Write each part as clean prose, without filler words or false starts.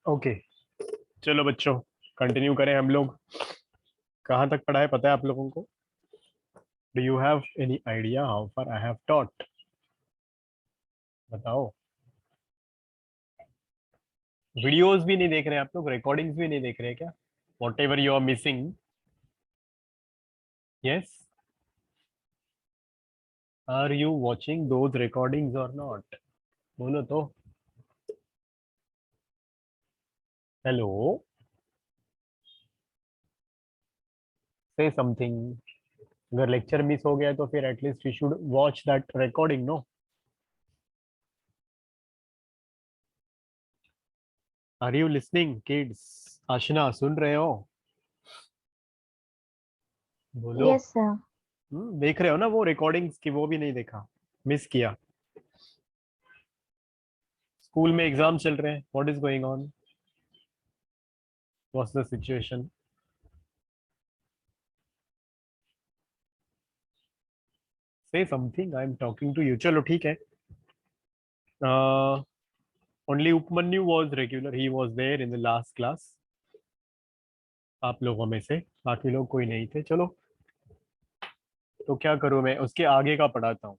Okay, चलो बच्चों, continue करें हम लोग। कहाँ तक पढ़ा है पता है आप लोगों को? Do you have any idea how far I have taught? बताओ। वीडियोस भी नहीं देख रहे आप लोग? रिकॉर्डिंग्स भी नहीं देख रहे क्या? Whatever you are missing. Yes, are you watching those recordings और नॉट? बोलो तो। हेलो, से समथिंग। अगर लेक्चर मिस हो गया तो फिर at least you should watch that recording, no? Are you listening kids? Aashna, सुन रहे हो? बोलो। Yes sir. देख रहे हो ना वो रिकॉर्डिंग्स की? वो भी नहीं देखा, मिस किया। स्कूल में एग्जाम चल रहे हैं, what is going on? What's the situation? Say something, I am talking to you. चलो ठीक है। Only Upmanyu was regular, he was there in the last class, आप लोगों में से। बाकी लोग कोई नहीं थे। चलो, तो क्या करूं, मैं उसके आगे का पढ़ाता हूँ।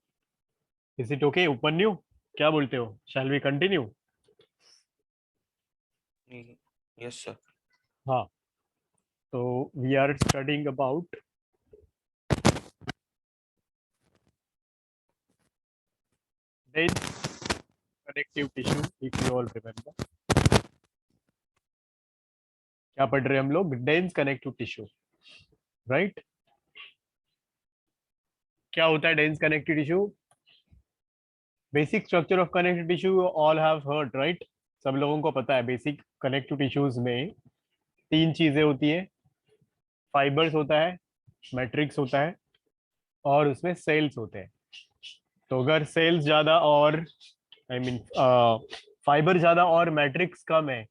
Is it okay Upmanyu? क्या बोलते हो, shall we continue? Yes sir. हाँ, तो we are studying about dense connective tissue, if you all remember। क्या पढ़ रहे हैं हम लोग? Dense connective tissue, right? क्या होता है dense connective tissue? Basic structure of connective tissue all have heard, right? सब लोगों को पता है बेसिक कनेक्टिव टिश्यूज में तीन चीजें होती है। फाइबर्स होता है, मैट्रिक्स होता है, और उसमें सेल्स होते हैं। तो अगर सेल्स ज्यादा और आई मीन फाइबर ज्यादा और मैट्रिक्स कम है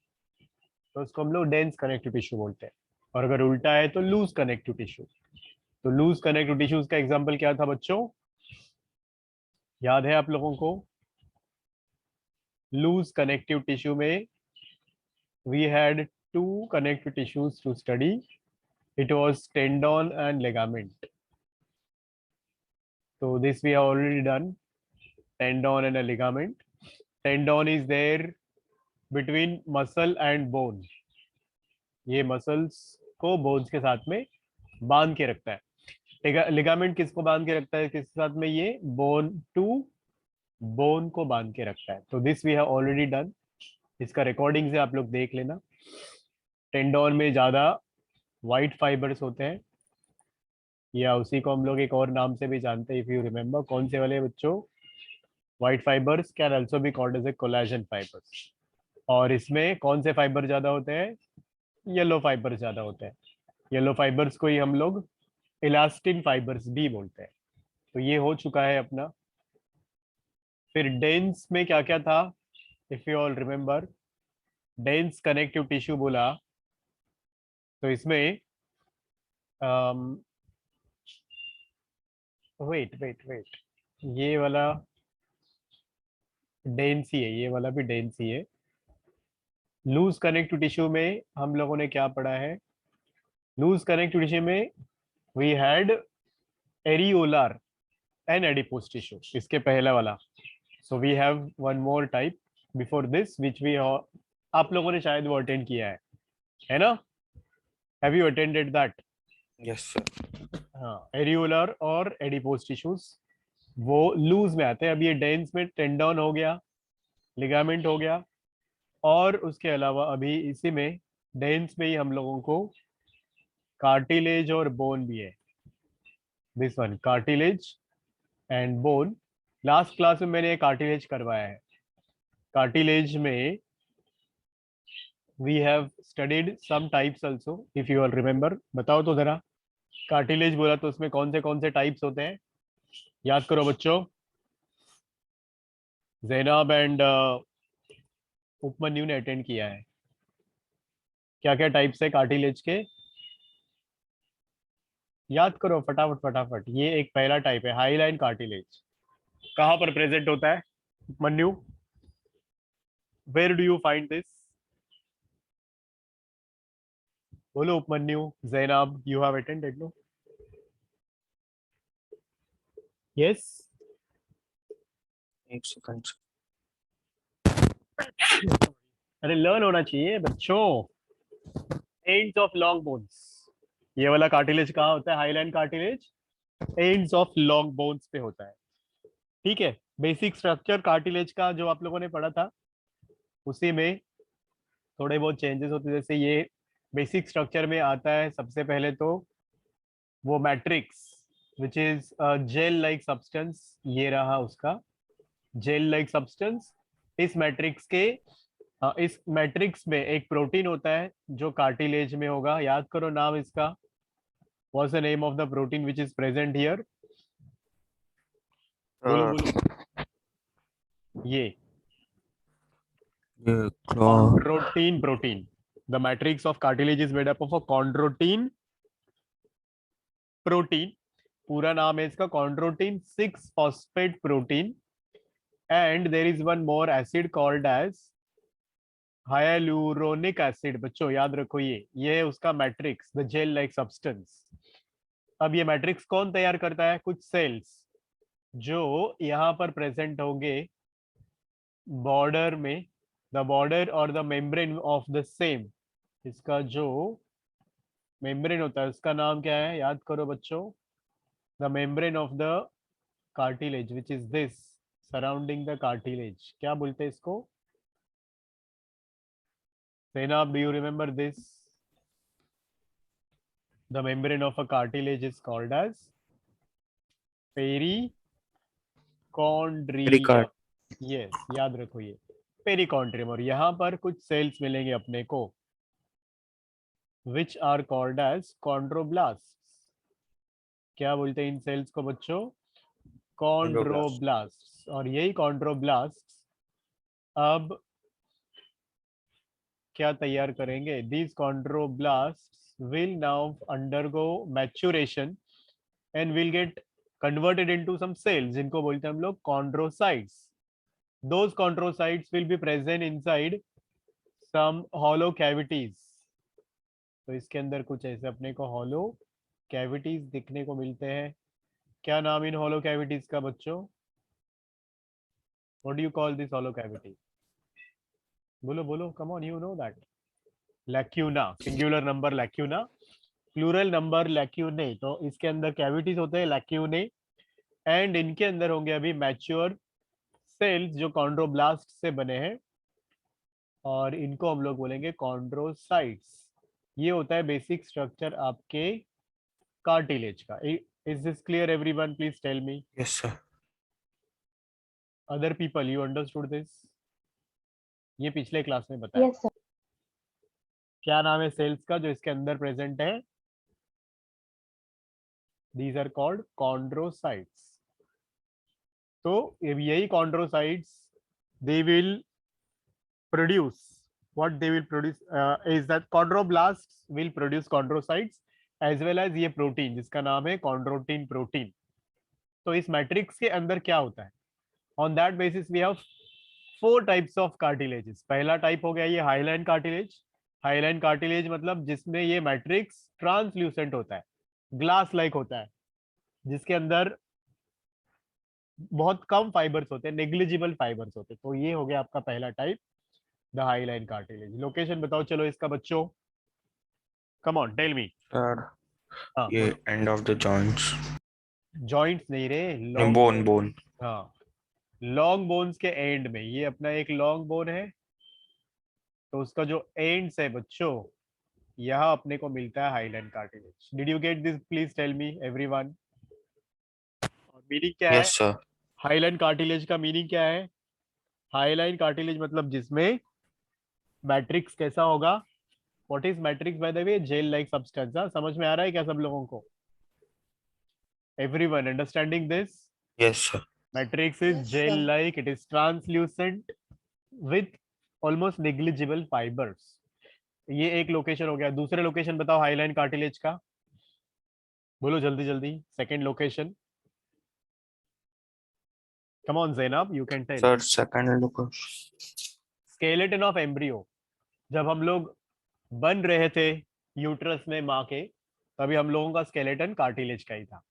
तो उसको हम लोग डेंस कनेक्टिव टिश्यू बोलते हैं। और अगर उल्टा है तो लूज कनेक्टिव टिश्यू। तो लूज कनेक्टिव टिश्यूज का एग्जांपल क्या था बच्चों? याद है आप लोगों को? लूज कनेक्टिव टिश्यू में we had two connective tissues to study. It was tendon and ligament. So this we have already done, tendon and a ligament. Tendon is there between muscle and bone. ये muscles को bones के साथ में बांध के रखता है। Ligament किसको बांध के रखता है किसके साथ में? ये बोन टू बोन को बांध के रखता है। तो this we have already done. इसका रिकॉर्डिंग से आप लोग देख लेना। टेंडोन में ज्यादा वाइट फाइबर्स होते हैं, या उसी को हम लोग एक और नाम से भी जानते हैं, इफ यू रिमेम्बर। कौन से वाले बच्चों? White fibres can also be called as a collagen fibres. और इसमें कौन से फाइबर ज्यादा होते हैं? येलो फाइबर ज्यादा होते हैं। येलो फाइबर्स को ही हम लोग इलास्टिन फाइबर्स भी बोलते हैं। तो ये हो चुका है अपना। फिर डेंस में क्या क्या था, if you all remember? Dense connective tissue बोला तो इसमें वेट वेट वेट, ये वाला डेंस ही है, ये वाला भी डेंस ही है। लूज कनेक्टिव टिश्यू में हम लोगों ने क्या पढ़ा है? लूज कनेक्टिव टिश्यू में we had areolar and adipose tissue, इसके पहला वाला। So we have one more type before this which we, आप लोगों ने शायद वो अटेंड किया है ना? Have you attended that? Yes sir. हाँ, एरियोलर और एडिपोस टिश्यूज वो लूज में आते हैं। अब ये डेंस में टेंडन हो गया, लिगामेंट हो गया, और उसके अलावा अभी इसी में डेंस में ही हम लोगों को कार्टिलेज और बोन भी है। This one cartilage and bone. Last class में मैंने कार्टिलेज करवाया है। कार्टिलेज में we have studied some types also, if you all remember. बताओ तो जरा, कार्टिलेज बोला तो उसमें कौन से टाइप्स होते हैं? याद करो बच्चों। जैनब एंड उपमन्यु ने अटेंड किया है। क्या क्या टाइप्स है कार्टिलेज के? याद करो फटाफट फटाफट। ये एक पहला टाइप है, हाईलाइन कार्टिलेज। कहाँ पर प्रेजेंट होता है Manyu? Where do you find this? बोलो Upmanyu, Zainab, you have attended, no? Yes. एक सेकंड। अरे लर्न होना चाहिए बच्चों। एंड्स ऑफ लॉन्ग बोन्स, ये वाला कार्टिलेज कहाँ होता है? Hyaline cartilage ends of long bones पे होता है। ठीक है, बेसिक स्ट्रक्चर कार्टिलेज का जो आप लोगों ने पढ़ा था उसी में थोड़े बहुत चेंजेस होते हैं। जैसे ये बेसिक स्ट्रक्चर में आता है सबसे पहले तो वो matrix which is jail like substance, ये रहा उसका जेल लाइक सब्सटेंस। इस मैट्रिक्स के इस मैट्रिक्स में एक प्रोटीन होता है जो कार्टिलेज में होगा। याद करो नाम इसका। What's the name of the protein which is present here? बोलो बोलो। ये claw chondrotin protein. The matrix of cartilage is made up of a chondrotin protein. पूरा नाम है इसका chondrotin 6 phosphate protein, and there is one more acid called as hyaluronic acid. बच्चों याद रखो, ये है उसका matrix, the jail like substance. अब ये मैट्रिक्स कौन तैयार करता है? कुछ सेल्स जो यहाँ पर प्रेजेंट होंगे बॉर्डर में, द बॉर्डर और the membrane of the same. इसका जो मेम्ब्रेन होता है उसका नाम क्या है? याद करो बच्चों। The membrane of the cartilage which is this surrounding the cartilage, क्या बोलते हैं इसको? Zainab, do you remember this? The membrane of a cartilage is called as perichondrium. Yes, याद रखो ये पेरिकॉन्ड्रियम। और यहाँ पर कुछ सेल्स मिलेंगे अपने को which are called as chondroblasts. क्या बोलते हैं इन सेल्स को बच्चों? कॉन्ड्रोब्लास्ट। और यही कॉन्ड्रोब्लास्ट अब क्या तैयार करेंगे? These chondroblast will now undergo maturation and will get converted into some cells, जिनको बोलते हैं हम लोग chondrocytes. Those chondrocytes will be present inside some hollow cavities. तो इसके अंदर कुछ ऐसे अपने को हॉलो कैविटीज दिखने को मिलते हैं। क्या नाम इन हॉलो कैविटीज का बच्चों? What do you call this hollow cavity? बोलो बोलो, come on, you know that. Lacuna, singular number lacuna, plural number lacunae. तो इसके अंदर कैविटीज होते हैं लैक्यूने, एंड इनके अंदर होंगे अभी मैच्योर सेल्स जो कॉन्ड्रोब्लास्ट से बने हैं, और इनको हम लोग बोलेंगे कॉन्ड्रोसाइट्स। ये होता है बेसिक स्ट्रक्चर आपके कार्टिलेज का। Is this clear everyone? Please tell me. Yes sir. Other people, you understood this? ये पिछले क्लास में बताया। Yes, sir. क्या नाम है सेल्स का जो इसके अंदर प्रेजेंट है? These are called chondrocytes. तो यही chondrocytes, they will produce what they will produce is that chondroblasts will produce chondrocytes as well as ये प्रोटीन जिसका नाम है chondrotin protein. तो इस मैट्रिक्स के अंदर क्या होता है? On that basis we have 4 types of cartilages. पहला टाइप हो गया ये हाईलाइन कार्टिलेज। हाईलाइन कार्टिलेज मतलब जिसमें ये मैट्रिक्स ट्रांसल्यूसेंट होता है, ग्लास लाइक होता है, जिसके अंदर बहुत कम फाइबर्स होते हैं, नेग्लिजिबल फाइबर्स होते हैं। तो ये हो गया आपका पहला type, the hyaline cartilage. Location बताओ चलो इसका बच्चों, come on tell me. Sir हाँ ये end of the joints. Joints नहीं रे, बोन बोन। हाँ, लॉन्ग बोन्स के एंड में ये अपना एक लॉन्ग बोन है, तो उसका जो एंड्स है बच्चों, यहाँ अपने को मिलता है hyaline cartilage. Did you get this? Please tell me everyone. और मीनिंग क्या है यस सर। हाईलाइन कार्टिलेज का? मीनिंग क्या है? हाईलाइन कार्टिलेज मतलब जिसमें मैट्रिक्स कैसा होगा? What is matrix by the way? Gel like substance. समझ में आ रहा है क्या सब लोगों को? Everyone understanding this? Yes sir. Matrix is Yes, gel sir. Like, it is translucent with almost negligible fibres. ये एक लोकेशन हो गया। दूसरे लोकेशन बताओ हाईलाइन कार्टिलेज का, बोलो जल्दी जल्दी। Second location, come on Zainab, you can tell. Sir second location. Skeleton of embryo. जब हम लोग बन रहे थे यूट्रस में माँ के, तभी हम लोगों का स्केलेटन कार्टिलेज का ही था।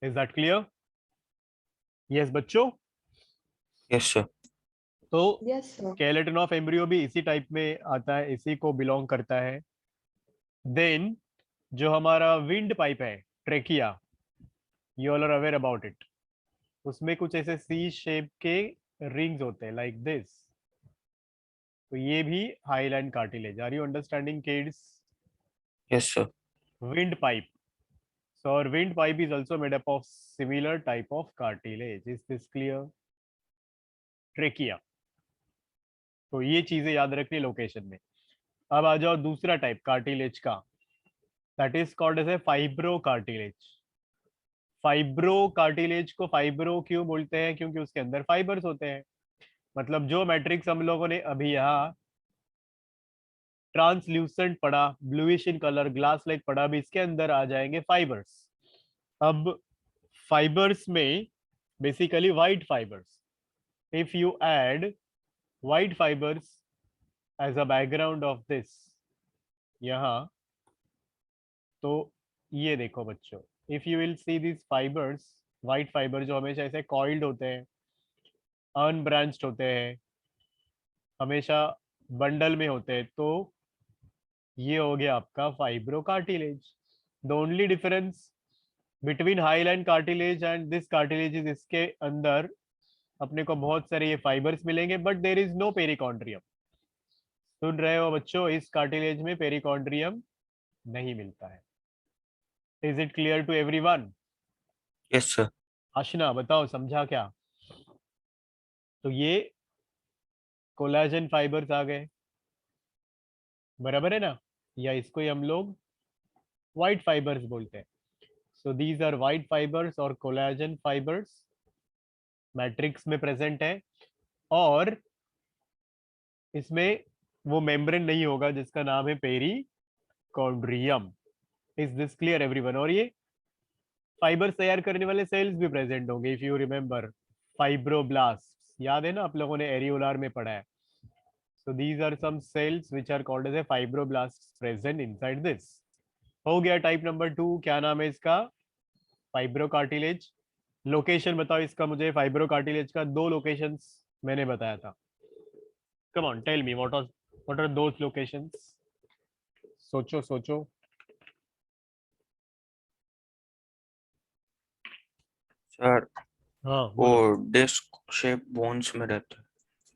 Is that clear? यस बच्चों। Yes, sir. तो Yes, sir. Skeleton of embryo भी इसी टाइप में आता है, इसी को बिलोंग करता है। देन जो हमारा विंड पाइप है, trachea, you all are aware about it. उसमें कुछ ऐसे सी शेप के रिंग्स होते हैं लाइक दिस। तो ये भी hyaline cartilage. Are you understanding kids? Yes, sir. Wind pipe. So our wind pipe is also made up of similar type of cartilage. Is this clear? Trachea. तो ये चीजें याद रखनी लोकेशन में। अब आ जाओ दूसरा टाइप कार्टिलेज का, that is called as a fibrocartilage. Fibrocartilage को फाइब्रो क्यों बोलते हैं? क्योंकि उसके अंदर फाइबर्स होते हैं। मतलब जो मैट्रिक्स हम लोगों ने अभी यहाँ ट्रांसल्यूसेंट पढ़ा, bluish in colour, glass like पढ़ा, भी इसके अंदर आ जाएंगे फाइबर्स। अब फाइबर्स में basically white fibres, if you add white fibres as a background of this यहाँ, तो ये देखो बच्चों, if you will see this fibres, white fibre जो हमेशा ऐसे कॉइल्ड होते हैं, अनब्रांच्ड होते हैं, हमेशा बंडल में होते हैं, तो ये हो गया आपका fibro cartilage. The only difference between hyaline cartilage and this cartilage is इसके अंदर अपने को बहुत सारे ये फाइबर्स मिलेंगे, but there is no perichondrium. सुन रहे हो बच्चों? इस कार्टिलेज में पेरिकॉन्ड्रियम नहीं मिलता है। Is it clear to everyone? Yes, sir. Aashna बताओ, समझा क्या? तो ये कोलाजन फाइबर्स आ गए, बराबर है ना? या इसको ही हम लोग व्हाइट फाइबर्स बोलते हैं। So these are white fibres और कोलाजन फाइबर्स मैट्रिक्स में प्रेजेंट है, और इसमें वो मेम्ब्रेन नहीं होगा जिसका नाम है perichondrium. Is this clear everyone? और ये फाइबर्स तैयार करने वाले सेल्स भी प्रेजेंट होंगे। इफ यू रिमेम्बर फाइब्रोब्लास्ट, याद है ना, आप लोगों ने एरियोलार में पढ़ा है। So these are some cells which are called as a fibroblast present inside this. हो गया टाइप नंबर 2। क्या नाम है इसका? Fibro cartilage. लोकेशन बताओ इसका मुझे। फाइब्रो कार्टिलेज का 2 लोकेशंस मैंने बताया था। Come on tell me what are those locations? सोचो सोचो। Sir, हाँ वो बोलो। डिस्क शेप बोन्स में रहते हैं।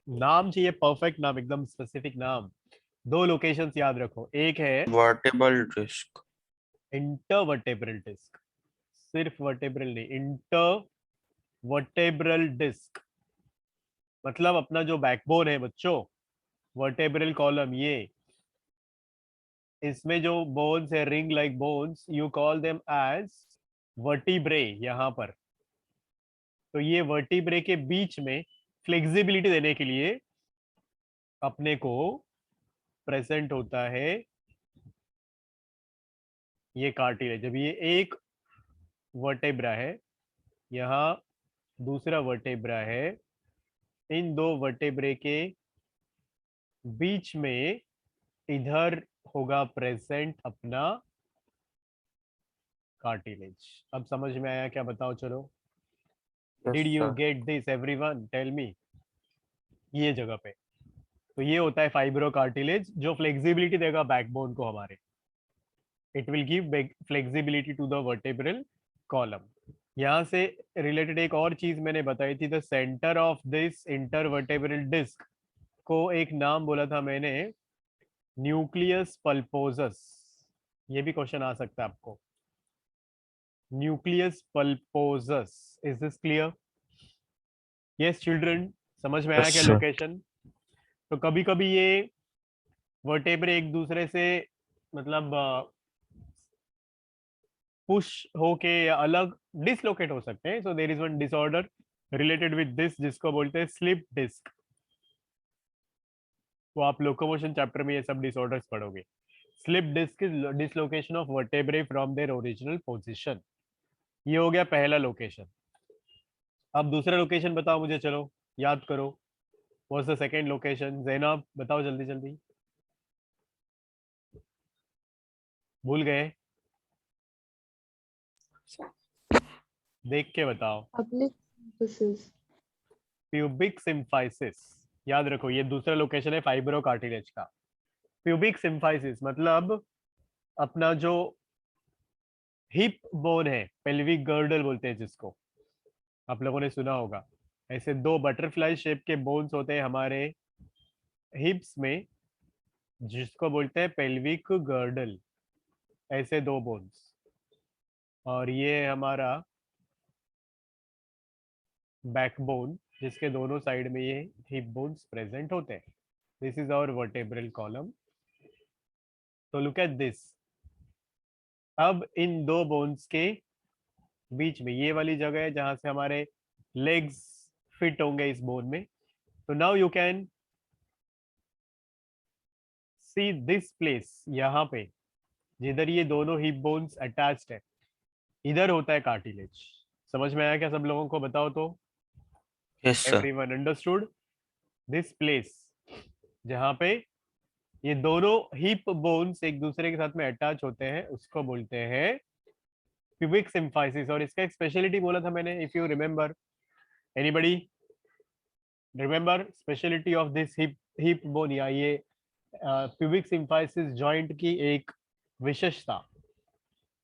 नाम चाहिए, परफेक्ट नाम, एकदम स्पेसिफिक नाम। 2 लोकेशंस याद रखो। एक है वर्टेबल डिस्क। इंटरवर्टेब्रल डिस्क, सिर्फ वर्टेब्रल नहीं, इंटरवर्टेब्रल डिस्क। मतलब अपना जो बैकबोन है बच्चों, वर्टेब्रल कॉलम, ये इसमें जो बोन्स है, ring like bones, you call them as vertebrae यहाँ पर। तो ये वर्टिब्रे के बीच में फ्लेक्सिबिलिटी देने के लिए अपने को प्रेजेंट होता है ये कार्टिलेज। जब ये एक वर्टेब्रा है, यहाँ दूसरा वर्टेब्रा है, इन 2 वर्टेब्रे के बीच में इधर होगा प्रेजेंट अपना कार्टिलेज। अब समझ में आया क्या? बताओ चलो। Yes, did you sir. Get this everyone? Tell me. ये जगह पे तो ये होता है फाइब्रो कार्टिलेज, जो फ्लेक्सिबिलिटी देगा बैकबोन को हमारे। It will give flexibility to the vertebral column. यहाँ से रिलेटेड एक और चीज मैंने बताई थी, the centre of this intervertebral disc को एक नाम बोला था मैंने, न्यूक्लियस पल्पोजस। ये भी क्वेश्चन आ सकता है आपको, nucleus pulposus. Is this clear? Yes children, समझ में आया Yes, क्या sir. लोकेशन? तो कभी कभी ये वर्टेब्रे एक दूसरे से मतलब पुश होके या अलग डिसलोकेट हो सकते हैं। So there is one disorder related with this जिसको बोलते हैं स्लिप डिस्क। तो आप लोकोमोशन चैप्टर में ये सब डिसऑर्डर्स पढ़ोगे। Slip disc is dislocation of vertebrae from their original position. ये हो गया पहला लोकेशन। अब दूसरा लोकेशन बताओ मुझे, चलो याद करो। What's the second location? Zainab बताओ जल्दी जल्दी। भूल गए? देख के बताओ। Public emphasis. प्यूबिक सिम्फाइसिस, याद रखो ये दूसरा लोकेशन है फाइब्रो कार्टिलेज का। प्यूबिक सिम्फाइसिस मतलब अपना जो हिप बोन है, पेल्विक गर्डल बोलते हैं जिसको, आप लोगों ने सुना होगा। ऐसे दो बटरफ्लाई शेप के बोन्स होते हैं हमारे हिप्स में, जिसको बोलते हैं पेल्विक गर्डल। ऐसे दो बोन्स, और ये हमारा बैकबोन, जिसके दोनों साइड में ये हिप बोन्स प्रेजेंट होते हैं। This is our vertebral column. तो लुक एट दिस। अब इन दो बोन्स के बीच में ये वाली जगह है जहां से हमारे लेग्स फिट होंगे इस बोन में। तो now you can see this place, यहाँ पे जिधर ये दोनों हिप बोन्स अटैच्ड है, इधर होता है कार्टिलेज। समझ में आया क्या सब लोगों को? बताओ तो। Yes, sir. Everyone understood? This place जहाँ पे ये दोनों हिप बोन्स एक दूसरे के साथ में अटैच होते हैं, उसको बोलते हैं प्यूबिक सिम्फाइसिस। और इसका एक स्पेशलिटी बोला था मैंने, if you remember, anybody remember speciality of this hip bone, या ये प्यूबिक सिम्फाइसिस जॉइंट की एक विशेषता?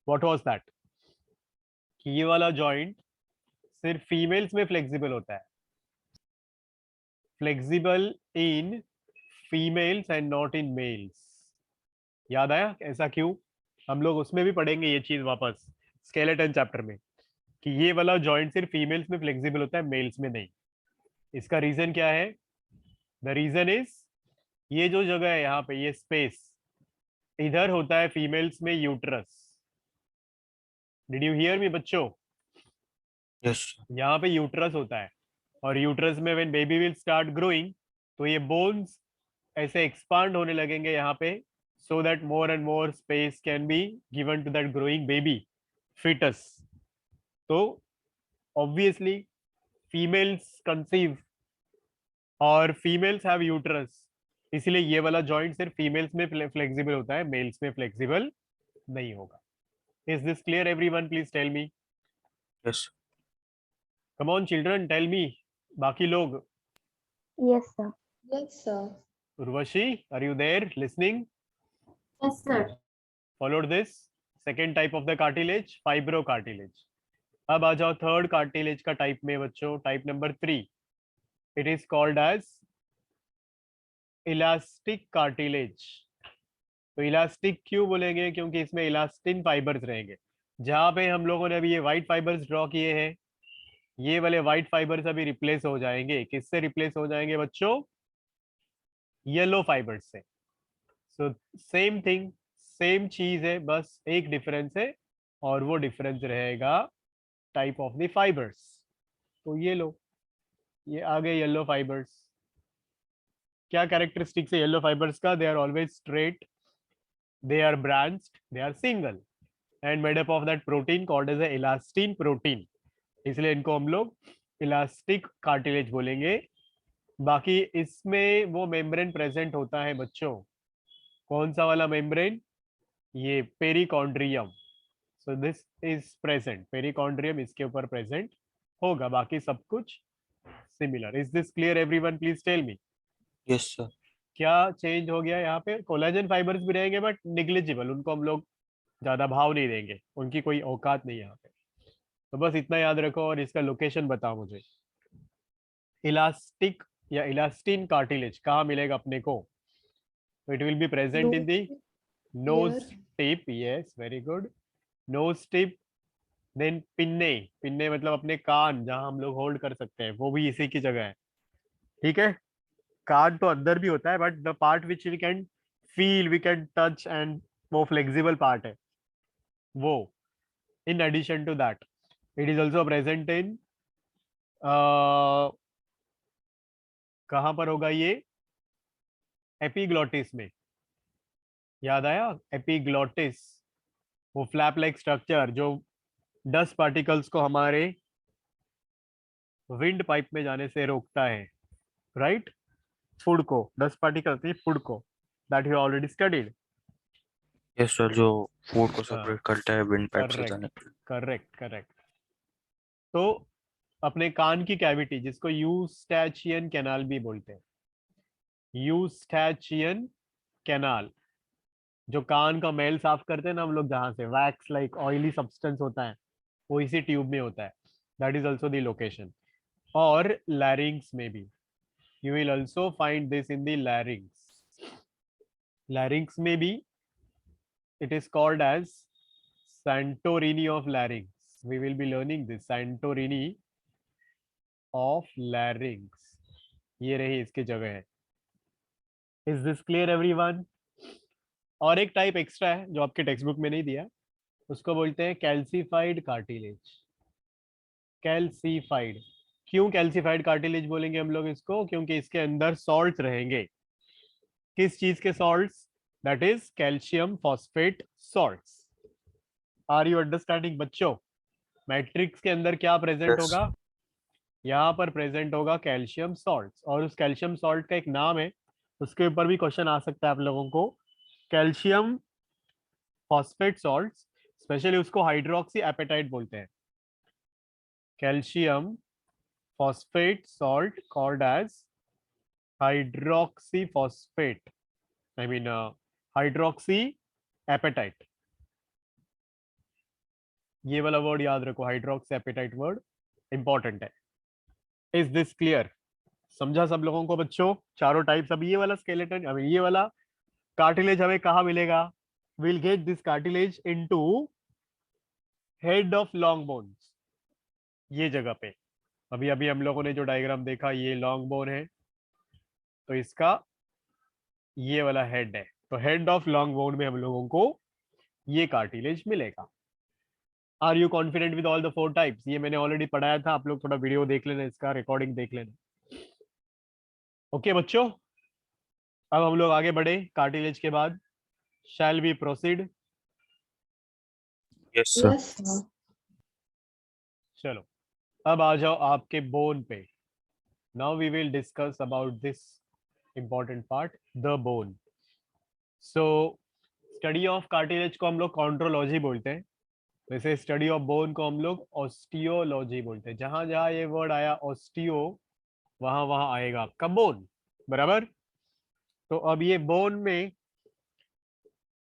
What was that? कि ये वाला जॉइंट सिर्फ फीमेल्स में फ्लेक्सिबल होता है, flexible in females and not in males. याद आया ऐसा क्यों? हम लोग उसमें भी पढ़ेंगे ये चीज वापस स्केलेटन चैप्टर में, कि ये वाला जॉइंट सिर्फ फीमेल्स में फ्लेक्सिबल होता है, मेल्स में नहीं। इसका रीजन क्या है? द रीजन इज, ये जो जगह है यहाँ पे, ये स्पेस, इधर होता है फीमेल्स में uterus. Did you hear me बच्चों? Yes, sir. यहाँ पे यूट्रस होता है, और यूट्रस में when baby will start growing, तो ये बोन्स ऐसे एक्सपांड होने लगेंगे यहाँ पे, so that more and more space can be given to that growing baby foetus. तो ऑब्वियसली फीमेल्स कंसीव और फीमेल्स हैव यूट्रस, इसलिए ये वाला जॉइंट सिर्फ फीमेल्स में फ्लेक्सिबल होता है, मेल्स में फ्लेक्सिबल नहीं होगा। Is this clear everyone? Please tell me. Yes, sir. Come on children, tell me. बाकी लोग, Yes, sir. Yes, sir. Urvashi, are you there listening? Yes, sir. Followed this second type of the cartilage, fibro cartilage. अब आ जाओ third cartilage का type में बच्चों, type number 3। It is called as elastic cartilage. तो elastic क्यों बोलेंगे? क्योंकि इसमें इलास्टिन फाइबर्स रहेंगे। जहां पे हम लोगों ने अभी ये व्हाइट फाइबर्स ड्रॉ किए हैं, ये वाले व्हाइट फाइबर्स अभी रिप्लेस हो जाएंगे। किससे रिप्लेस हो जाएंगे बच्चों? येलो फाइबर्स से। सो सेम थिंग, सेम चीज है, बस एक डिफरेंस है, और वो डिफरेंस रहेगा टाइप ऑफ द फाइबर्स। तो ये लो, ये आ गए येलो फाइबर्स। क्या कैरेक्टरिस्टिक्स है येलो फाइबर्स का? They are always straight, they are branched, they are single and made up of that protein called as a elastin protein, इसलिए इनको हम लोग इलास्टिक कार्टिलेज बोलेंगे। बाकी इसमें वो मेम्ब्रेन प्रेजेंट होता है बच्चों। कौन सा वाला मेम्ब्रेन? ये perichondrium. So this is present, perichondrium इसके ऊपर प्रेजेंट होगा, बाकी सब कुछ similar. Is this clear everyone? Please tell me. Yes, sir. क्या चेंज हो गया यहाँ पे? कोलेजन फाइबर्स भी रहेंगे बट निग्लिजिबल, उनको हम लोग ज्यादा भाव नहीं देंगे, उनकी कोई औकात नहीं यहाँ पे। तो बस इतना याद रखो, और इसका लोकेशन बताओ मुझे। इलास्टिक या इलास्टिन कार्टिलेज कहाँ मिलेगा अपने को? It will be present in the nose tip. Yes, very good. Nose tip, then pinnae. Pinnae मतलब अपने कान, जहां हम लोग होल्ड कर सकते हैं, वो भी इसी की जगह है। ठीक है, कान तो अंदर भी होता है, but the part which we can feel, we can touch, and वो फ्लेक्सिबल पार्ट है वो। in addition to that, it is also present in कहां पर होगा ये? एपिग्लोटिस में। याद आया? एपिग्लोटिस, वो फ्लैप लाइक स्ट्रक्चर जो डस्ट पार्टिकल्स को हमारे विंड पाइप में जाने से रोकता है, राइट? फूड को, डस्ट पार्टिकल्स नहीं, फूड को, that you already studied. Yes sir, जो फूड को हाँ, सेपरेट करता है विंड पाइप से करेक्ट जाने के लिए। Correct correct. तो अपने कान की कैविटी जिसको यूस्टैचियन कैनाल भी बोलते हैं, यूस्टैचियन कैनाल, जो कान का मैल साफ करते हैं ना हम लोग, जहां से वैक्स लाइक ऑयली सब्सटेंस होता है, वो इसी ट्यूब में होता है। That is also the location. और लैरिंग्स में भी, you will also find this in the larynx. लैरिंग्स में भी it is called as Santorini of larynx. We will be learning this Santorini of larynx. ये रही इसकी जगह है। Is this clear everyone? और एक टाइप एक्स्ट्रा है जो आपके टेक्स्ट बुक में नहीं दिया, उसको बोलते हैं कैल्सिफाइड कार्टिलेज। कैल्सिफाइड, क्यों कैल्सिफाइड कार्टिलेज बोलेंगे हम लोग इसको? क्योंकि इसके अंदर सॉल्ट्स रहेंगे। किस चीज के salts? That is calcium phosphate salts. Are you understanding बच्चों? मैट्रिक्स के अंदर क्या प्रेजेंट यस होगा? यहाँ पर प्रेजेंट होगा कैल्शियम सॉल्ट, और उस कैल्शियम सॉल्ट का एक नाम है, उसके ऊपर भी क्वेश्चन आ सकता है आप लोगों को। कैल्शियम फॉस्फेट सॉल्ट, स्पेशली उसको हाइड्रोक्सी एपेटाइट बोलते हैं। Calcium phosphate salt called as hydroxy phosphate, I mean hydroxy apatite. ये वाला वर्ड याद रखो, हाइड्रोक्सी एपेटाइट वर्ड इंपॉर्टेंट है। Is this clear? समझा सब लोगों को बच्चों? चारों टाइप्स। अब ये वाला स्केलेटन, अब ये वाला कार्टिलेज हमें कहाँ मिलेगा? Will get this cartilage into head of long bones, ये जगह पे। अभी अभी हम लोगों ने जो डायग्राम देखा, ये लॉन्ग बोन है, तो इसका ये वाला हेड है, तो हेड ऑफ लॉन्ग बोन में हम लोगों को ये कार्टिलेज मिलेगा। Are you confident with all the 4 types? ये मैंने ऑलरेडी पढ़ाया था, आप लोग थोड़ा वीडियो देख लेना, इसका रिकॉर्डिंग देख लेना। ओके बच्चों, अब हम लोग आगे बढ़े कार्टिलेज के बाद। Shall we proceed? Yes sir. Yes, sir. चलो, अब आ जाओ आपके बोन पे। Now we will discuss about this important part, the bone. So study of cartilage को हम लोग कॉन्ड्रोलॉजी बोलते हैं, वैसे स्टडी ऑफ बोन को हम लोग ऑस्टियोलॉजी बोलते हैं। जहां जहां ये वर्ड आया ऑस्टियो, वहां वहां आएगा आपका बोन, बराबर? तो अब ये बोन में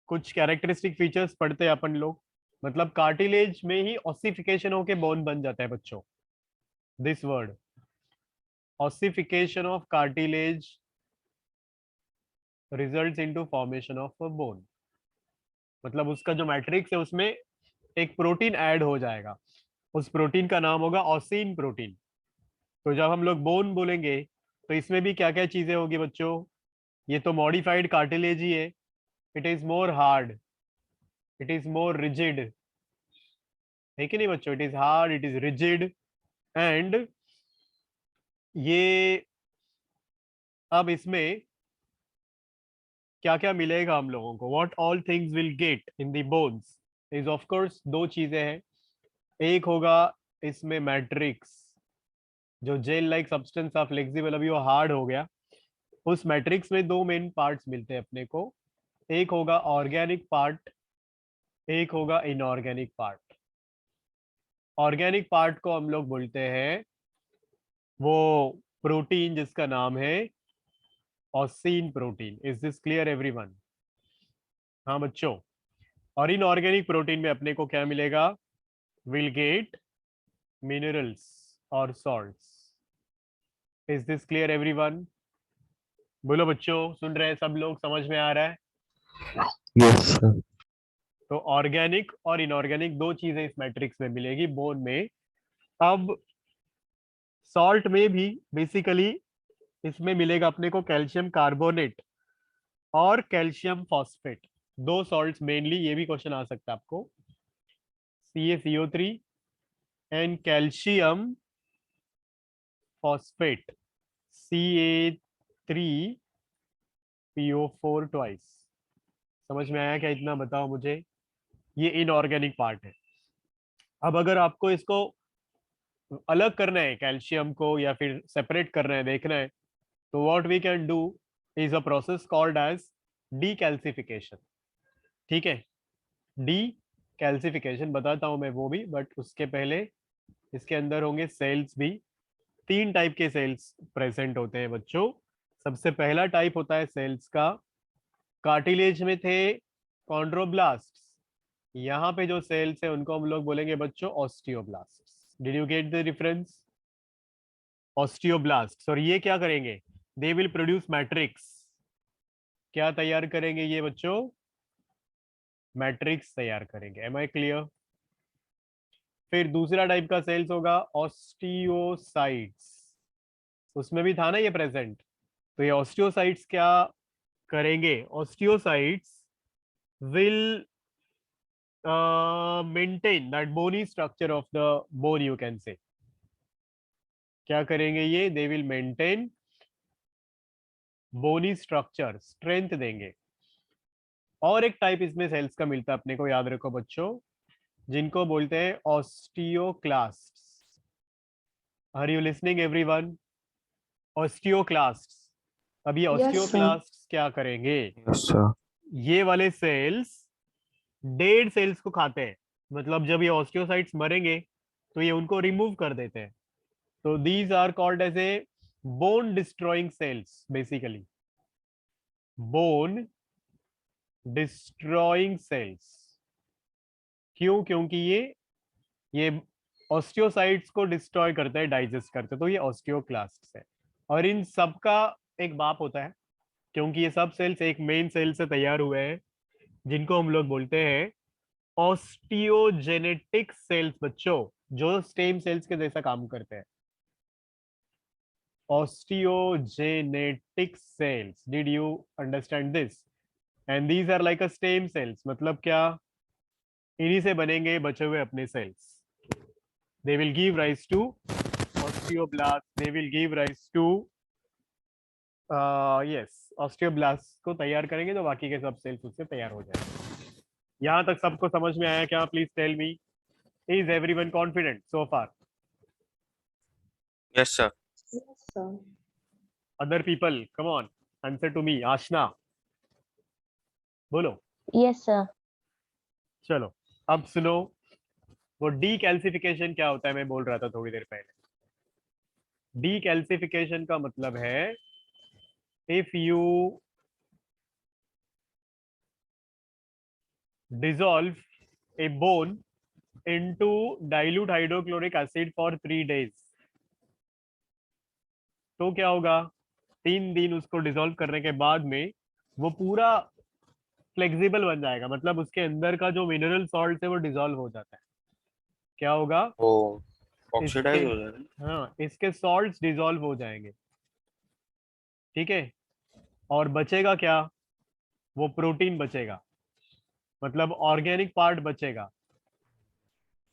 कुछ कैरेक्टरिस्टिक फीचर्स पढ़ते हैं अपन लोग, मतलब कार्टिलेज में ही ऑसिफिकेशन होके बोन बन जाता है बच्चों। This word ossification of cartilage results into formation of a bone, मतलब उसका जो मैट्रिक्स है उसमें एक प्रोटीन ऐड हो जाएगा, उस प्रोटीन का नाम होगा ऑसिन प्रोटीन। तो जब हम लोग बोन बोलेंगे तो इसमें भी क्या क्या चीजें होगी बच्चों? ये तो मॉडिफाइड कार्टिलेज ही है। It is more hard, it is more rigid, है कि नहीं बच्चों? It is hard, it is rigid, and ये अब इसमें क्या क्या मिलेगा हम लोगों को? What all things will get in the bones is of course दो चीजें हैं। एक होगा इसमें मैट्रिक्स, जो जेल लाइक सब्सटेंस था फ्लेक्सिबल, अभी वो हार्ड हो गया। उस मैट्रिक्स में दो मेन पार्ट्स मिलते हैं अपने को, एक होगा ऑर्गेनिक पार्ट, एक होगा इनऑर्गेनिक पार्ट। ऑर्गेनिक पार्ट को हम लोग बोलते हैं वो प्रोटीन जिसका नाम है ऑसिन protein. Is this clear everyone? हाँ बच्चों, और इनऑर्गेनिक प्रोटीन में अपने को क्या मिलेगा? विल गेट मिनरल्स और salts. Is this clear everyone? बोलो बच्चों, सुन रहे हैं सब लोग? समझ में आ रहा है? Yes sir. तो ऑर्गेनिक और इनऑर्गेनिक दो चीजें इस मैट्रिक्स में मिलेगी बोन में। अब सॉल्ट में भी बेसिकली इसमें मिलेगा अपने को कैल्शियम कार्बोनेट और कैल्शियम फॉस्फेट, दो सॉल्ट्स मेनली। ये भी क्वेश्चन आ सकता है आपको, CaCO3 and calcium phosphate, Ca3PO4 twice. समझ में आया क्या? इतना बताओ मुझे। ये इनऑर्गेनिक पार्ट है। अब अगर आपको इसको अलग करना है, कैल्शियम को, या फिर सेपरेट करना है, देखना है, तो what we can do is a process called as decalcification. ठीक है। डी कैल्सिफिकेशन बताता हूं मैं वो भी, बट उसके पहले इसके अंदर होंगे सेल्स भी। 3 टाइप के सेल्स प्रेजेंट होते हैं बच्चों। सबसे पहला टाइप होता है सेल्स का, कार्टिलेज में थे कॉन्ड्रोब्लास्ट, यहाँ पे जो सेल्स है उनको हम लोग बोलेंगे बच्चों osteoblast. Did you get the difference? Osteoblast, और ये क्या करेंगे? They will produce matrix. क्या तैयार करेंगे ये बच्चों? मैट्रिक्स तैयार करेंगे। Am I clear? फिर दूसरा टाइप का सेल्स होगा ऑस्टियोसाइट्स, उसमें भी था ना ये प्रेजेंट। तो ये ऑस्टियोसाइट्स क्या करेंगे? Osteocytes will maintain that bony structure of the bone, you can say. क्या करेंगे ये? They will maintain bony structure, strength देंगे। और एक टाइप इसमें सेल्स का मिलता है अपने को, याद रखो बच्चों, जिनको बोलते हैं osteoclasts. Are you listening everyone? Osteoclasts. अब ये Yes, sir. ऑस्टियोक्लास्ट्स क्या करेंगे? Yes, sir. ये वाले सेल्स डेड सेल्स को खाते हैं। मतलब जब ये ऑस्टियोसाइट्स मरेंगे तो ये उनको रिमूव कर देते हैं। तो these are called as a bone destroying cells, basically bone destroying cells. क्यों? क्योंकि ये ऑस्टियोसाइट्स को डिस्ट्रॉय करते हैं, डाइजेस्ट करते हैं, तो ये ऑस्टियोक्लास्ट्स है। और इन सब का एक बाप होता है, क्योंकि ये सब सेल्स एक मेन सेल से तैयार हुए हैं, जिनको हम लोग बोलते हैं ऑस्टियोजेनेटिक सेल्स बच्चों, जो स्टेम सेल्स के जैसा काम करते हैं। Osteogenetic cells, did you understand this? And these are like a stem cells, मतलब क्या? इन्हीं से बनेंगे बचे हुए अपने cells. They will give rise to osteoblast, they will give rise to yes, osteoblast को तैयार करेंगे तो बाकी के सब सेल्स उससे तैयार हो जाएंगे। यहां तक सबको समझ में आया क्या? Please tell me, is everyone confident so far? Yes, sir. Yes, sir. Other people come on, answer to me. Aashna बोलो। Yes, sir. चलो अब सुनो, वो डी कैल्सिफिकेशन क्या होता है मैं बोल रहा था थोड़ी देर पहले। डी कैल्सिफिकेशन का मतलब है if you dissolve a bone into dilute hydrochloric acid for 3 days, तो क्या होगा? 3 दिन उसको डिसॉल्व करने के बाद में वो पूरा फ्लेक्सिबल बन जाएगा, मतलब उसके अंदर का जो मिनरल सॉल्ट है वो डिसॉल्व हो जाता है। क्या होगा? वो इसके, ऑक्सीडाइज हो जाएगा। हाँ, इसके सॉल्ट्स डिसॉल्व हो जाएंगे। ठीक है। और बचेगा क्या? वो प्रोटीन बचेगा, मतलब ऑर्गेनिक पार्ट बचेगा।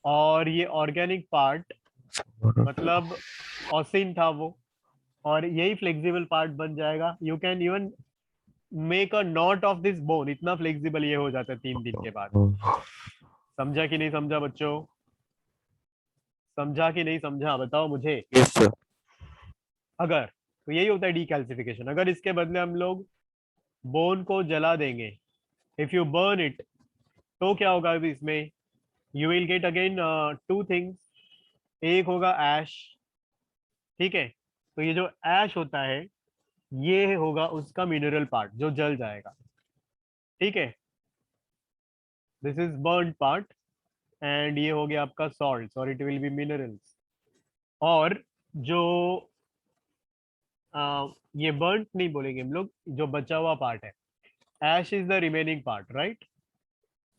और ये ऑर्गेनिक पार्ट मतलब ऑसिन था वो, और यही फ्लेक्सिबल पार्ट बन जाएगा। You can even make a not of this bone, इतना फ्लेक्सिबल ये हो जाता है 3 दिन के बाद। समझा कि नहीं समझा बच्चों? समझा कि नहीं समझा बताओ मुझे। Yes, sir. अगर तो यही होता है डीकैल्सिफिकेशन। अगर इसके बदले हम लोग बोन को जला देंगे, इफ यू बर्न इट, तो क्या होगा अभी इसमें? You will get again 2 things. एक होगा ऐश, ठीक है। तो ये जो ऐश होता है ये होगा उसका मिनरल पार्ट जो जल जाएगा, ठीक है। This is burn part, and ये हो गया आपका सॉल्ट, और इट विल बी मिनरल्स। और जो ये बर्न नहीं बोलेंगे हम लोग, जो बचा हुआ पार्ट है, ash is the remaining part, right?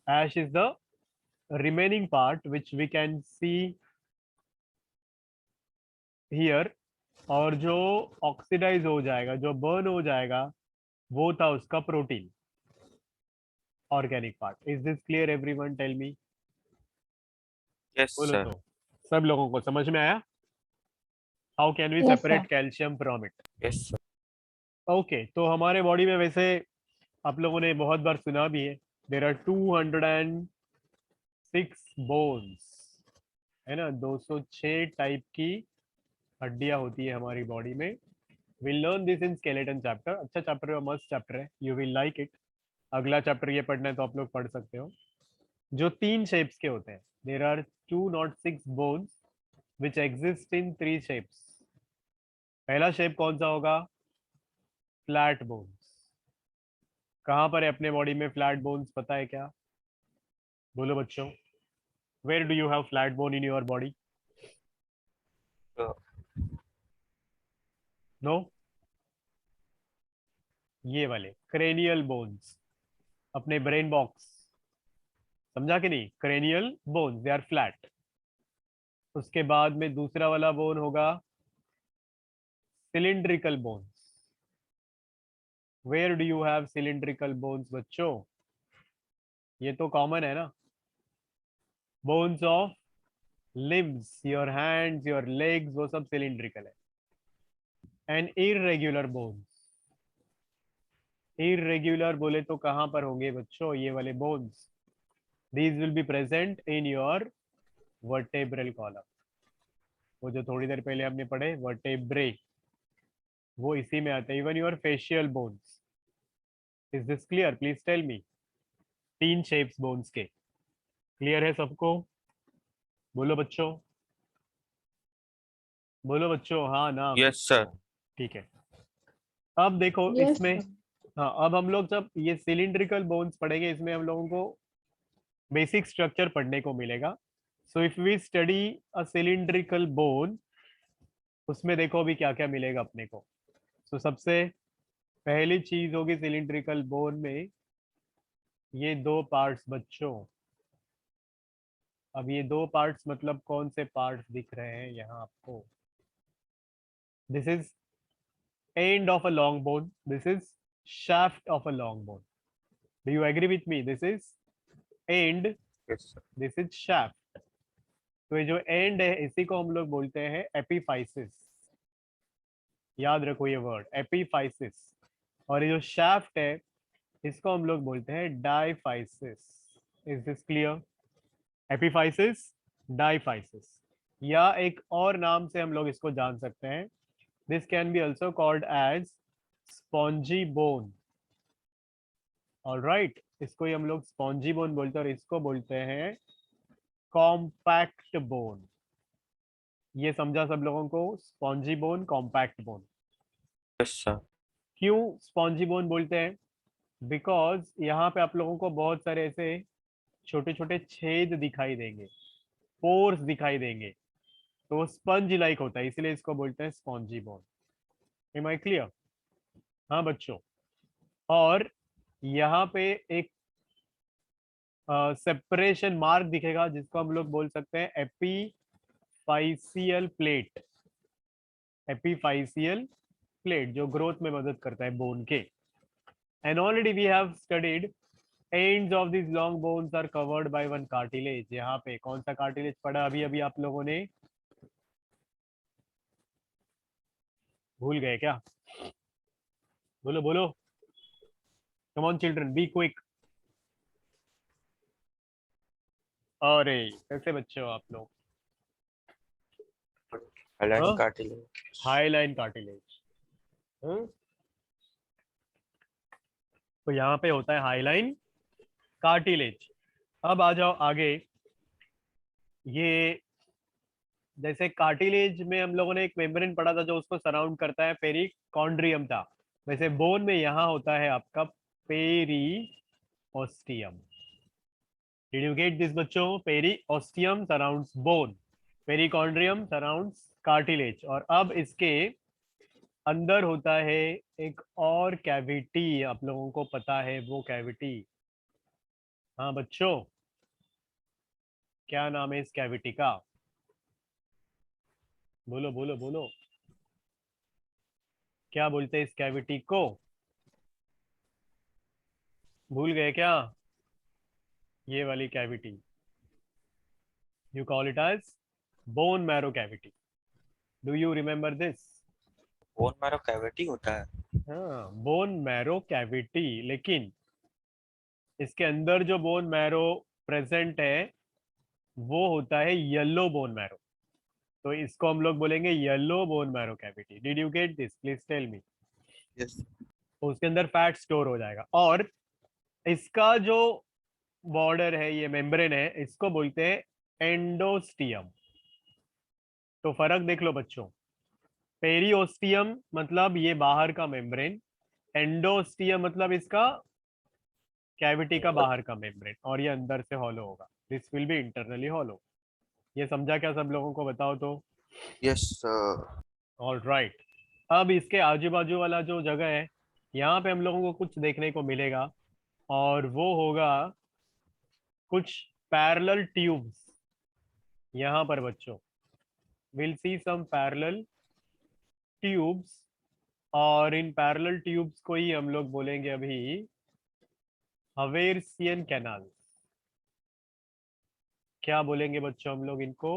Ash is the remaining part which we can see here. और जो ऑक्सीडाइज हो जाएगा, जो बर्न हो जाएगा, वो था उसका protein, organic part. Is this clear everyone? Tell me, Yes, बोलो sir. तो। सब लोगों को समझ में आया? How can we Yes, separate sir. Calcium from it? Yes, sir. Okay, तो हमारे बॉडी में वैसे आप लोगों ने बहुत बार सुना भी है, देर आर 206 बोन्स, है ना? 206 टाइप की हड्डियां होती है हमारी बॉडी में। Will learn this in skeleton chapter. अच्छा चैप्टर है, मस्त चैप्टर है, यू विल लाइक इट। अगला चैप्टर ये पढ़ना है तो आप लोग पढ़ सकते हो। जो 3 शेप्स के होते हैं, there are 206 bones which exist in 3 shapes. पहला शेप कौन सा होगा? Flat bones. कहां पर है अपने बॉडी में फ्लैट बोन्स, पता है क्या? बोलो बच्चों, where do you have flat bone in your body? No, ये वाले क्रेनियल बोन्स, अपने ब्रेन बॉक्स, समझा कि नहीं? Cranial bones they are flat. उसके बाद में दूसरा वाला बोन होगा cylindrical bones. Where do you have cylindrical bones बच्चों? ये तो कॉमन है ना। Bones of limbs, your hands, your legs, वो सब सिलिंड्रिकल है। एंड इररेगुलर बोन्स, इररेगुलर बोले तो कहां पर होंगे बच्चों ये वाले bones? These will be present in your vertebral column. वो जो थोड़ी देर पहले हमने पढ़े वर्टेब्रे, वो इसी में आते हैं। Even your facial bones. Is this clear? Please tell me. 3 shapes bones के, क्लियर है सबको? बोलो बच्चों, बोलो बच्चों, हाँ ना? Yes sir. ठीक है। अब देखो Yes, इसमें, sir. हाँ अब हम लोग जब ये सिलिंड्रिकल बोन्स पढ़ेंगे, इसमें हम लोगों को बेसिक स्ट्रक्चर पढ़ने को मिलेगा। So if we study a cylindrical bone, उसमें देखो अभी क्या क्या मिलेगा अपने को। सो सबसे पहली चीज होगी सिलिंड्रिकल बोन में ये 2 पार्ट्स बच्चों। अब ये 2 पार्ट्स मतलब कौन से पार्ट्स दिख रहे हैं यहाँ आपको? This is end of a long bone, this is shaft of a long bone. Do you agree with me? This is end, yes sir. this is shaft. तो ये जो end है इसी को हम लोग बोलते हैं एपिफाइसिस। याद रखो ये वर्ड एपिफाइसिस। और ये जो shaft है इसको हम लोग बोलते हैं diaphysis. Is this clear? Epiphysis, diaphysis, या एक और नाम से हम लोग इसको जान सकते हैं, this can be also called as spongy bone. All right, इसको ही हम लोग स्पॉन्जी बोन बोलते हैं और इसको बोलते हैं कॉम्पैक्ट बोन। ये समझा सब लोगों को? Spongy bone, compact bone. Yes sir. क्यों स्पॉन्जी बोन बोलते हैं? बिकॉज यहाँ पे आप लोगों को बहुत सारे ऐसे छोटे छोटे छेद दिखाई देंगे, पोर्स दिखाई देंगे, तो स्पंज लाइक होता है, इसलिए इसको बोलते हैं spongy bone. Am I clear? हाँ बच्चों। और यहाँ पे एक सेपरेशन मार्क दिखेगा जिसको हम लोग बोल सकते हैं एपीफाइसियल प्लेट। एपीफाइसियल प्लेट जो ग्रोथ में मदद करता है बोन के। And already we have studied ends of this long bones are covered by one cartilage. यहाँ पे कौन सा कार्टिलेज पढ़ा अभी अभी आप लोगों ने? भूल गए क्या? बोलो बोलो, come on children, be quick. अरे कैसे बच्चे हो आप लोग? Highline cartilage. Highline cartilage. तो यहाँ पे होता है हाईलाइन कार्टिलेज। अब आ जाओ आगे। ये जैसे कार्टिलेज में हम लोगों ने एक मेम्ब्रेन पढ़ा था जो उसको सराउंड करता है, पेरिकॉन्ड्रियम था। वैसे बोन में यहाँ होता है आपका periosteum. Did you get this बच्चों? Periosteum surrounds bone, perichondrium surrounds cartilage. और अब इसके अंदर होता है एक और कैविटी, आप लोगों को पता है वो कैविटी? हाँ बच्चों, क्या नाम है इस कैविटी का? बोलो बोलो बोलो, क्या बोलते हैं इस कैविटी को? भूल गए क्या? ये वाली cavity, you call it as bone marrow cavity. Do you remember this? Bone marrow cavity होता है। हाँ, बोन मैरो कैविटी। लेकिन इसके अंदर जो बोन मैरो प्रेजेंट है वो होता है येलो बोन मैरो। तो इसको हम लोग बोलेंगे yellow bone marrow cavity. Did you get this? Please tell me. Yes. तो उसके अंदर फैट स्टोर हो जाएगा। और इसका जो बॉर्डर है, ये मेम्ब्रेन है, इसको बोलते हैं एंडोस्टियम। तो फर्क देख लो बच्चों, पेरिओस्टियम मतलब ये बाहर का मेम्ब्रेन, एंडोस्टियम मतलब इसका कैविटी का बाहर का मेम्ब्रेन, और ये अंदर से हॉलो होगा। This will be internally hollow. ये समझा क्या सब लोगों को? बताओ तो। Yes sir. All right. अब इसके आजू बाजू वाला जो जगह है, यहाँ पे हम लोगों को कुछ देखने को मिलेगा, और वो होगा कुछ पैरेलल ट्यूब्स। यहाँ पर बच्चों will see some parallel tubes, और इन पैरेलल ट्यूब्स को ही हम लोग बोलेंगे अभी हवेर्सियन कैनाल। क्या बोलेंगे बच्चों हम लोग इनको?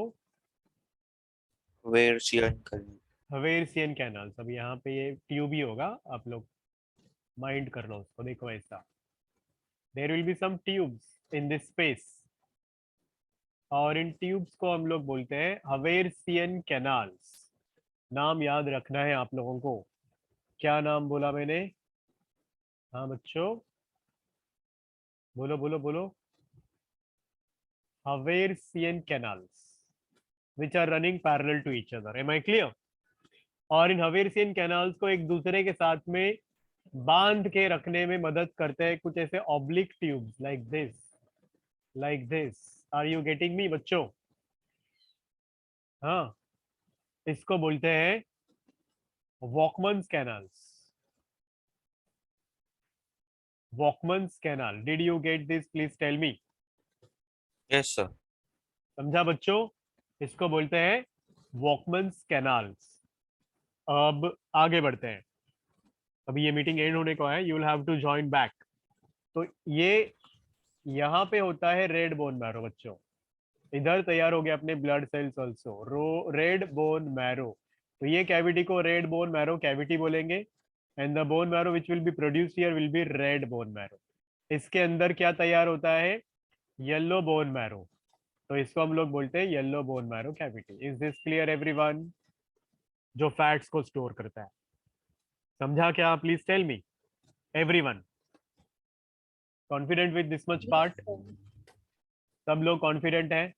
वेरसियन कली। हवेर्सियन कैनाल। अब यहाँ पे ये ट्यूब ही होगा, आप लोग माइंड कर लो उसको। देखो ऐसा, there will be some tubes in this space, और इन ट्यूब्स को हम लोग बोलते हैं हवेर्सियन कैनाल्स। नाम याद रखना है आप लोगों को। क्या नाम बोला मैंने? हाँ बच्चों, बोलो बोलो बोलो। हवेर्सियन canals which are running parallel to each other. Am I clear? और इन हवेर्सियन कैनाल्स को एक दूसरे के साथ में बांध के रखने में मदद करते हैं कुछ ऐसे oblique tubes, like this, like this. Are you getting me बच्चों? हाँ, इसको बोलते हैं Volkmann's canals. Volkmann's canal, did you get this? Please tell me. Yes sir. समझा बच्चों? इसको बोलते हैं वॉकमन्स कैनाल्स। अब आगे बढ़ते हैं। अभी ये मीटिंग एंड होने को है, you will have to join back. तो ये यहाँ पे होता है रेड बोन मैरो बच्चों। इधर तैयार हो गया अपने blood cells also, red bone marrow. तो ये कैविटी को रेड बोन मैरो कैविटी बोलेंगे, and the bone marrow which will be produced here will be red bone marrow. इसके अंदर क्या तैयार होता है? Yellow bone marrow. तो इसको हम लोग बोलते हैं yellow bone marrow cavity. Is this clear everyone? जो फैट्स को स्टोर करता है। समझा क्या? Please tell me everyone. Confident with this much part? सब लोग कॉन्फिडेंट हैं?